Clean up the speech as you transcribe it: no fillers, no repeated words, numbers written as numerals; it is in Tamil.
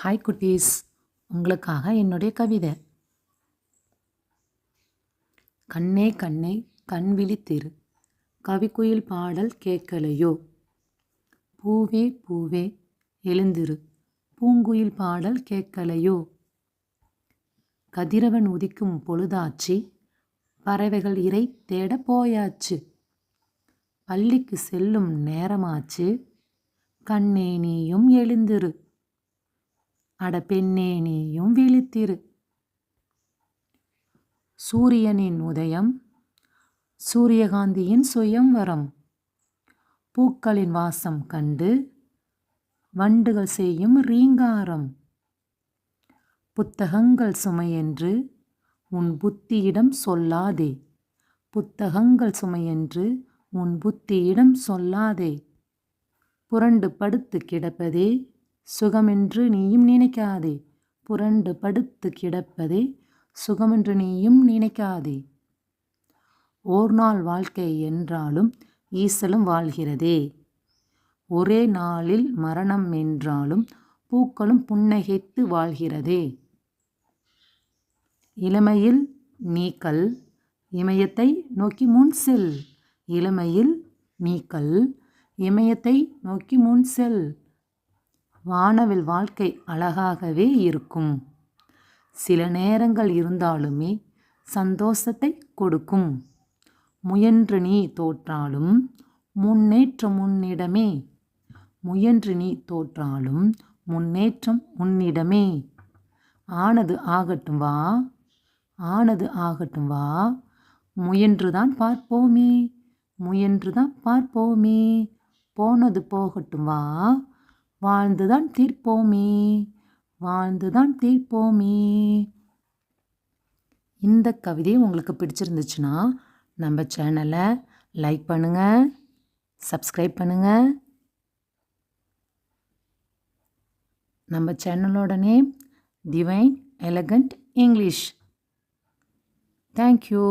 ஹாய் குட்டீஸ், உங்களுக்காக என்னுடைய கவிதை. கண்ணே கண்ணே கண் விழித்திரு, கவிக்குயில் பாடல் கேட்கலையோ? பூவே பூவே எழுந்திரு, பூங்குயில் பாடல் கேட்கலையோ? கதிரவன் உதிக்கும் பொழுதாச்சு, பறவைகள் இரை தேட போயாச்சு. பள்ளிக்கு செல்லும் நேரமாச்சு, கண்ணே நீயும் எழுந்திரு, அட பெண்ணே நீயும் விழித்திரு. சூரியனின் உதயம், சூரியகாந்தியின் சுயம்வரம், பூக்களின் வாசம் கண்டு வண்டுகள் செய்யும் ரீங்காரம். புத்தகங்கள் சுமையென்று உன் புத்தியிடம் சொல்லாதே, புத்தகங்கள் சுமையென்று உன் புத்தியிடம் சொல்லாதே. புரண்டு படுத்து கிடப்பதே சுகமென்று நீயும் நினைக்காதே, புரண்டு படுத்து கிடப்பதே சுகமென்று நீயும் நினைக்காதே. ஓர் நாள் வாழ்க்கை என்றாலும் ஈசலும் வாழ்கிறதே, ஒரே நாளில் மரணம் என்றாலும் பூக்களும் புன்னகைத்து வாழ்கிறதே. இளமையில் நீ கல், இமயத்தை நோக்கி முன் செல், இளமையில் நீ கல், இமயத்தை நோக்கி முன் செல். வானவில் வாழ்க்கை அழகாகவே இருக்கும், சில நேரங்கள் இருந்தாலுமே சந்தோஷத்தை கொடுக்கும். முயன்று நீ தோற்றாலும் முன்னேற்றம் உன்னிடமே, முயன்று நீ தோற்றாலும் முன்னேற்றம் உன்னிடமே. ஆனது ஆகட்டும் வா, ஆனது ஆகட்டும் வா, முயன்றுதான் பார்ப்போமே, முயன்றுதான் பார்ப்போமே. போனது போகட்டும் வா, வாழ்ந்துதான் தீர்ப்போமே, வாழ்ந்துதான் தீர்ப்போமே. இந்த கவிதை உங்களுக்கு பிடிச்சிருந்துச்சுன்னா நம்ம சேனலை லைக் பண்ணுங்கள், சப்ஸ்கிரைப் பண்ணுங்கள். நம்ம சேனலோட name divine elegant English. Thank you.